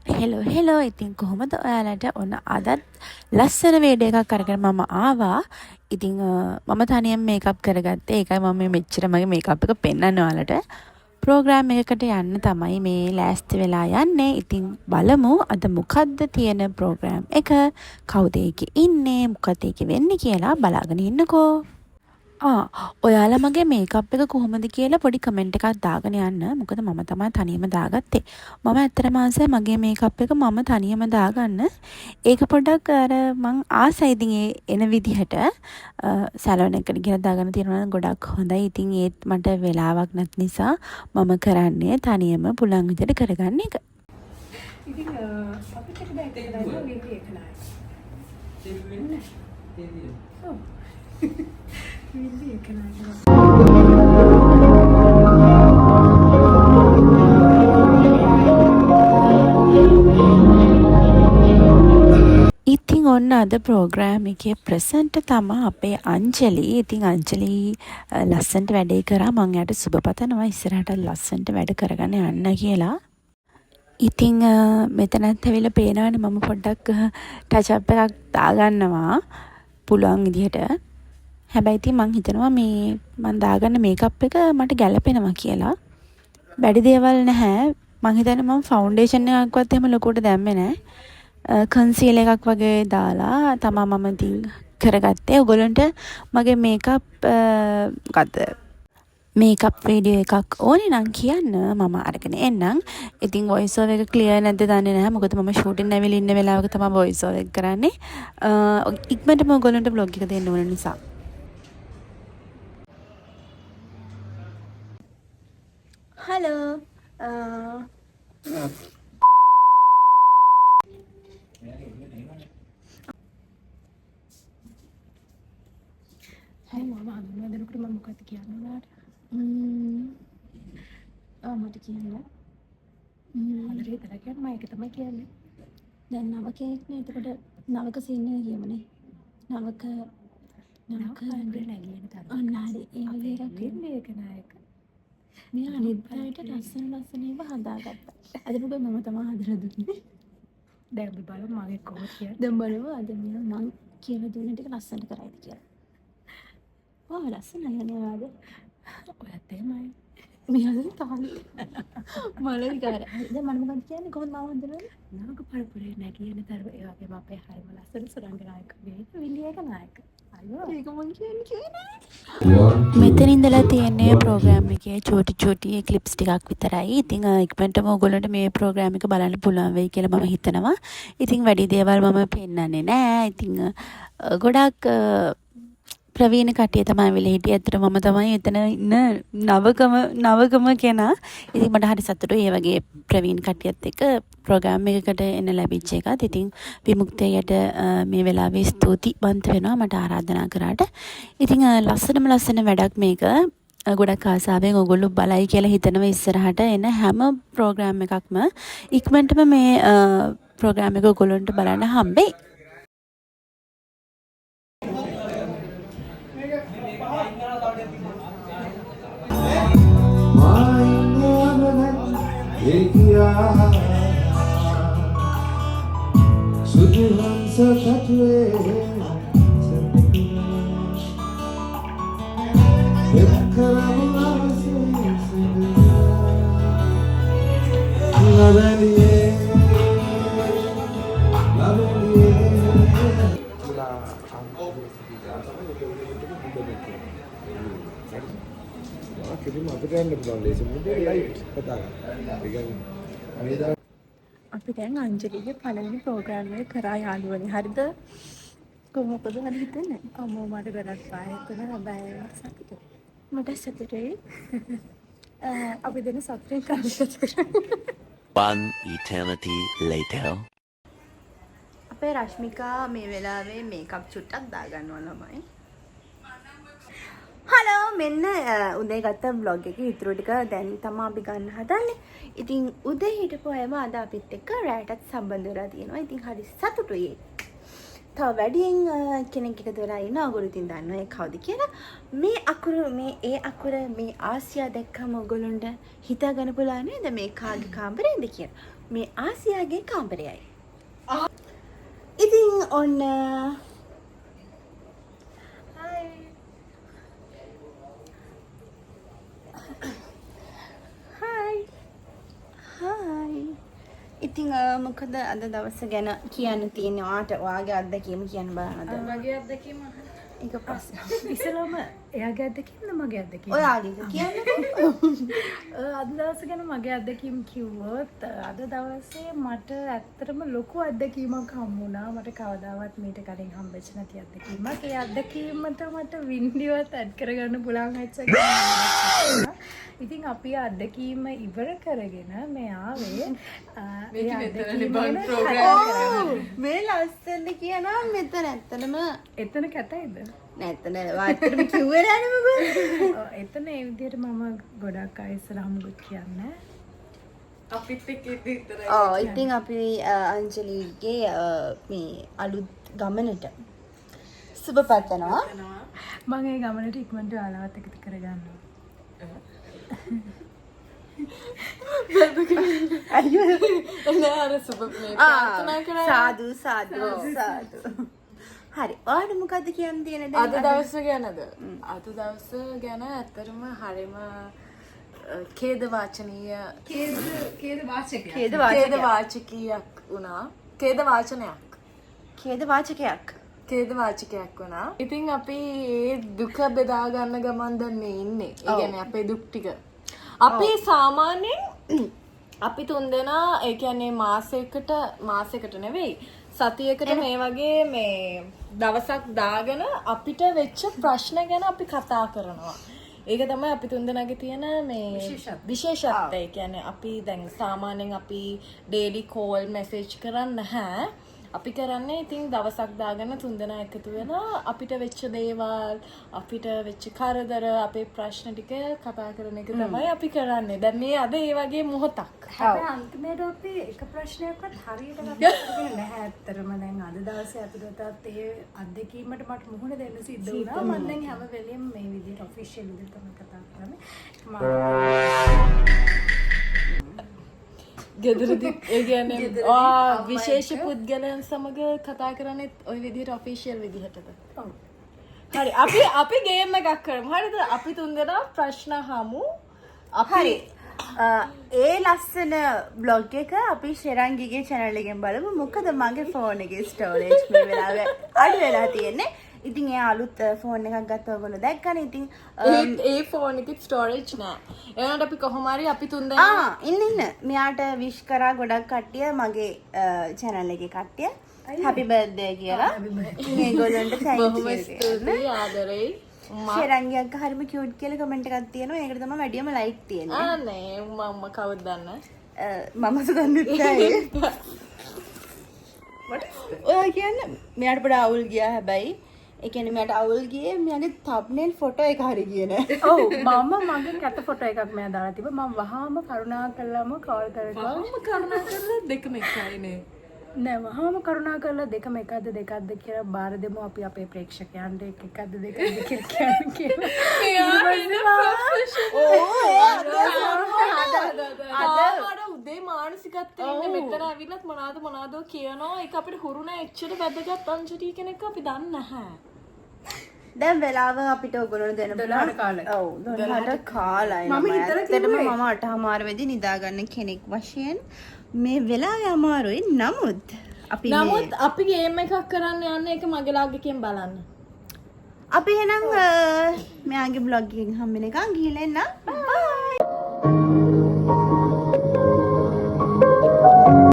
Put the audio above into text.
Hello ඉතින් කොහොමද ඔයාලට ඔන්න අදත් ලස්සන වීඩියෝ එකක් අරගෙන මම ආවා. ඉතින් මම තනියම මේකප් කරගත්තේ. ඒකයි මම මෙච්චර මගේ මේකප් එක පෙන්වන්න ඔයාලට. ප්‍රෝග්‍රෑම් එකකට යන්න තමයි මේ ලෑස්ති වෙලා යන්නේ. ඉතින් බලමු අද මොකද්ද තියෙන ප්‍රෝග්‍රෑම් එක. කවුද ඒකේ ඉන්නේ? මොකද ඒකේ වෙන්නේ කියලා බලාගෙන ඉන්නකෝ. ඔයාලා මගේ මේකප් එක කොහොමද කියලා පොඩි කමෙන්ට් එකක් දාගෙන යන්න. මොකද මම තමයි තනියම දාගත්තේ. මම ඇත්තටම ආසයි මගේ මේකප් එක මම තනියම දාගන්න. ඒක පොඩ්ඩක් අර මං ආසයි ඉතින් ඒ එන විදිහට සැලොන් එකට ගිහලා දාගන්න තියෙනවා නම් ගොඩක් හොඳයි. ඉතින් ඒත් මට වෙලාවක් නැති නිසා මම කරන්නේ තනියම පුළුවන් විදිහට කරගන්න එක. ඉතින් අපිට දැන් කරලා වීඩියෝ එක නෑ. ඔව්. වීඩියෝ එක නෑ. ඉතින් ඔන්න අද ප්‍රෝග්‍රෑම් එකේ ප්‍රසන්ට් තමයි අපේ අංජලි. ඉතින් අංජලි ලස්සනට වැඩේ කරා. මං එයාට සුබ පතනවා ඉස්සරහට ලස්සනට වැඩ කරගෙන යන්න කියලා. ඉතින් මෙතනත් ඇවිල්ලා පේනවනේ මම පොඩ්ඩක් ටච් එකක් දාගන්නවා පුළුවන් විදිහට. හැබැයි ඉතින් මං හිතනවා මේ මං දාගන්න මේකප් එක මට ගැලපෙනවා කියලා. වැඩි දේවල් නැහැ. මං හිතන්නේ මම ෆවුන්ඩේෂන් එකක්වත් එහෙම ලොකුවට දැම්මේ නැහැ. කන්සීල් එකක් වගේ දාලා තමා මම ඉතින් කරගත්තේ. ඔයගොල්ලන්ට මගේ මේකප් වීඩියෝ එකක් ඕනේ නම් කියන්න මම අරගෙන එන්නම්. ඉතින් වොයිස් ඕවර් එක ක්ලියර් නැද්ද දන්නේ නැහැ. මොකද මම ෂූටින් ඇවිල්ලා ඉන්න වෙලාවක තමයි වොයිස් ඕවර් එක කරන්නේ. ඉක්මනටම ඔයගොල්ලන්ට බ්ලොග් එක දෙන්න ඕන නිසා. හලෝ හයි මම හඳුන්වා දෙනකොට මම මොකක්ද කියන්නේ ඔයාලට? මට කියන්න හොඳට හිතලා කියන්න මම ඒක තමයි කියන්නේ. දැන් නවකයෙක්නේ. එතකොට නවක සින්නේ කියමනේ. නවක නවක නැගින තරම. අන්න හරි. ඒ වගේ එකක් වෙන්නේ ඒක නායක. මේ අනිත් අයට ලස්සන ඒවා හදාගත්තා. අද පුතේ මම තමයි හදලා දුන්නේ. දැන් අපි බලමු මගේ කොහොමද කියන්නේ. දැන් බලමු අද මම කියලා දුන්න ටික ලස්සනට කරයිද කියලා. ලස්සනයි නේද ආද? ඔයත් එහෙමයි. මෙයාගේ තාලි. මල විකාර. දැන් මම මොකක්ද කියන්නේ කොහොමද මම හදන්නේ? නවක පරපුරේ නැගින තරම ඒ වගේම අපේ හරිම ලස්සන සුරංගනායක වේ විලියක නායක. අයියෝ ඒක මං කියන්නේ. මෙතන ඉඳලා තියෙන්නේ ප්‍රෝග්‍රෑම් එකේ චූටි ක්ලිප්ස් ටිකක් විතරයි. ඉතින් ඉක්මනටම ඔයගොල්ලන්ට මේ ප්‍රෝග්‍රෑම් එක බලන්න පුළුවන් වෙයි කියලා මම හිතනවා. ඉතින් වැඩි දේවල් මම පෙන්නන්නේ නැහැ. ඉතින් ගොඩක් ප්‍රවීණ කට්ටිය තමයි වෙලේ හිටියේ. ඇත්තට මම තමයි එතන ඉන්න නවකම කෙනා. ඉතින් මට හරි සතුටුයි මේ වගේ ප්‍රවීණ කට්ටියත් එක්ක ප්‍රෝග්‍රෑම් එකකට එන්න ලැබිච්ච එකත්. ඉතින් විමුක්තියට මේ වෙලාවේ ස්තුතිවන්ත වෙනවා මට ආරාධනා කරාට. ඉතින් ලස්සන වැඩක් මේක. ගොඩක් ආසාවෙන් ඔයගොල්ලෝ බලයි කියලා හිතනවා ඉස්සරහට එන හැම ප්‍රෝග්‍රෑම් එකක්ම ඉක්මනටම මේ ප්‍රෝග්‍රෑම් එක ඔයගොල්ලන්ට බලන්න හම්බෙයි. අපි දැන් අංජලිගේ පළවෙනි ප්‍රෝග්‍රෑම් එක කරා යාළුවනේ. හරිද? කොහොමද හරි හිතන්නේ? අම්මෝ මට ගොඩක් පායක් වුණා. හැබැයි සතුටුයි. මට සතුටුයි. අපි දෙන සතුටින් කාලයක් කරා. One eternity later. අපේ රශ්මිකා මේ වෙලාවේ මේකප් චුට්ටක් දාගන්නවා ළමයි. හලෝ මෙන්න උදේ ගත්ත බ්ලොග් එකේ ඉතුරු ටික දැන් තමයි අපි ගන්න හදන්නේ. ඉතින් උදේ හිටපු අයම අද අපිත් එක්ක රැයටත් සම්බන්ධ වෙලා තියෙනවා. ඉතින් හරි සතුටුයි. තව වැඩියෙන් කෙනෙක් එකතු වෙලා ඉන්නවා. ඔයගොල්ලෝ ඉතින් දන්නවා ඒ කවුද කියලා. මේ අකුර මේ ආසියා දැක්කම ඔයගොල්ලන්ට හිතා ගන්න පුළුවන් නේද මේ කාගේ කාමරේද කියලා. මේ ආසියාගේ කාමරයයි. ඉතින් ඔන්න හායි. ඉතින් මොකද අද දවස ගැන කියන්න තියෙන්නේ ඔයාගේ අත්දැකීම කියන්න බලන්නද? මගේ අත්දැකීම ඒක පස්සේ. ඉස්සෙල්ලාම එයාගේ අත්දැකීම්ද මගේ අත්දැකීම? ඔයාගේ කියන්නකෝ. අද දවස ගැන මගේ අත්දැකීම් කිව්වොත් අද දවසේ මට ඇත්තටම ලොකු අත්දැකීමක් හම්බුණා. මට කවදාවත් මීට කලින් හම්බෙච්ච නැති අත්දැකීමක්. ඒ අත්දැකීමට මට වින්ඩියෝත් ඇඩ් කරගන්න පුළුවන් වෙච්ච එක. ඉතින් අපි අත්දැකීම ඉවර කරගෙන මේ ආවේ මේ අත්දැකීම මේ ලස්සනද කියනවා මෙතන ඇත්තටම එතන කැතයිද? නැත්තන වාටම කිව්වේ නෑනේ මොකද? එතන ඒ විදිහට මම ගොඩක් අය ඉස්සරහම ගොඩක් කියන්නේ. අපිත් එක්ක විතරයි. ඉතින් අපි අංජලිගේ මේ අලුත් ගමනට සුබ පතනවා. මම ඒ ගමනට ඉක්මනට ආලවත් එකතු කරගන්නවා. සාදු. හරි. ඔයාලට මොකද්ද කියන්න තියෙන්නේ දැන්? අද දවස ගැනද? අද දවස ගැන ඇත්තටම හරිම ඛේද වාචනීය කේද වාචකයක්. ඛේද වාචකයක් වුණා. ඛේද වාචකයක් වුණා. ඉතින් අපි ඒ දුක බෙදා ගන්න ගමන් දැන් මේ ඉන්නේ. ඒ කියන්නේ අපේ දුක් ටික. අපි සාමාන්‍යයෙන් අපි තුන්දෙනා ඒ කියන්නේ මාසයකට නෙවෙයි සතියකට මේ වගේ මේ දවසක් දාගෙන අපිට වෙච්ච ප්‍රශ්න ගැන අපි කතා කරනවා. ඒක තමයි අපි තුන්දෙනාගේ තියෙන මේ විශේෂත්වය. ඒ කියන්නේ අපි දැන් සාමාන්‍යයෙන් අපි ඩේලි කෝල් මෙසේජ් කරන්නේ නැහැ. අපි කරන්නේ ඉතින් දවසක් දාගෙන තුන්දෙනා එකතු වෙලා අපිට වෙච්ච දේවල්, අපිට වෙච්ච කරදර, අපේ ප්‍රශ්න ටික කතා කරන එක තමයි අපි කරන්නේ. දැන් මේ අද ඒ වගේ මොහොතක්. හැබැයි අන්තිමේට අපි එක ප්‍රශ්නයක්වත් හරියට ගන්න නැහැ. ඇත්තටම දැන් අද දවසේ අතුරටත් ඒ අත්දැකීමට මට මුහුණ දෙන්න සිද්ධ වුණා. මම දැන් හැම වෙලෙම මේ විදිහට ඔෆිෂියල් විදිහට තමයි කතා කරන්නේ. ගෙදරදි ඒ කියන්නේ විශේෂ පුද්ගලයන් සමග කතා කරන්නේ ওই විදිහට ඔෆිෂියල් විදිහටද? ඔව්. හරි. අපි ගේම් එකක් කරමු. හරිද? අපි තුන්දෙනා ප්‍රශ්න අහමු. හරි. ඒ ලස්සන බ්ලොග් එක අපි ශෙරංගිගේ channel එකෙන් බලමු. මොකද මගේ ෆෝන් එකේ ස්ටෝරේජ් මේ වෙලාවේ අඩු වෙලා තියෙන්නේ. ඉතින් ඒ අලුත් ෆෝන් එකක් ගත්තා ඔයගොල්ලෝ දැක්කනේ. ඉතින් ඒ ෆෝන් එකේ ස්ටෝරේජ් නෑ. එහෙනම් අපි කොහොම හරි අපි තුන්දෙනා ඉන්න මෙයාට විශ් කරා ගොඩක් කට්ටිය මගේ channel එකේ කට්ටිය happy birthday කියලා. මේගොල්ලන්ට thank you. බොහොම ස්තුතියි ආදරෙයි. ශෙරංගි අක්කා හරිම cute කියලා කමෙන්ට් එකක් තියෙනවා. ඒකට තමයි වැඩියම like තියෙන්නේ. නේ මම කවුද දන්නේ? මම දන්නේ නැහැ. ඔය කියන්නේ මෙයාට පොඩ අවුල් ගියා හැබැයි. ඒ කියන්නේ මෙයාට අවුල් ගියේ මෙයාගේ thumbnail ෆොටෝ එක හරි ගියේ නෑ. ඔව් මම මගේ කැත ෆොටෝ එකක් මෙයා දාලා තිබ්බා. මම වහාම කරුණා කළාම කෝල් කරලා දෙකම එකයිනේ. නෑ වහාම කරුණා කරලා දෙකම එකක්ද දෙකක්ද කියලා බාර දෙමු අපි අපේ ප්‍රේක්ෂකයන්ට එකක්ද දෙකක්ද කියලා කියන්න. අද උදේ මානසිකත්වයේ ඉන්නේ මෙතන ඇවිල්ලත් මොනවාද කියනවා. ඒක අපිට හුරු නෑ. එච්චර වැදගත් අංජලි කෙනෙක් අපි දන්නේ නැහැ. දැන් වෙලාව අපිට ඔයගොල්ලෝ දෙන්න 12ට කාලේ. ඔව් 12ට කාලයි. මම ඇත්තටම මම 8:00 වෙදි නිදා ගන්න කෙනෙක් වශයෙන් මේ වෙලාවේ අමාරුයි. නමුත් අපි ගේම් එකක් කරන්න යන්නේ. ඒක මගේ ලාග්ගකින් බලන්න. අපි එහෙනම් මෙයාගේ බ්ලොග් එකෙන් හම්බෙන එකන් ගිහලා එන්න. බයි.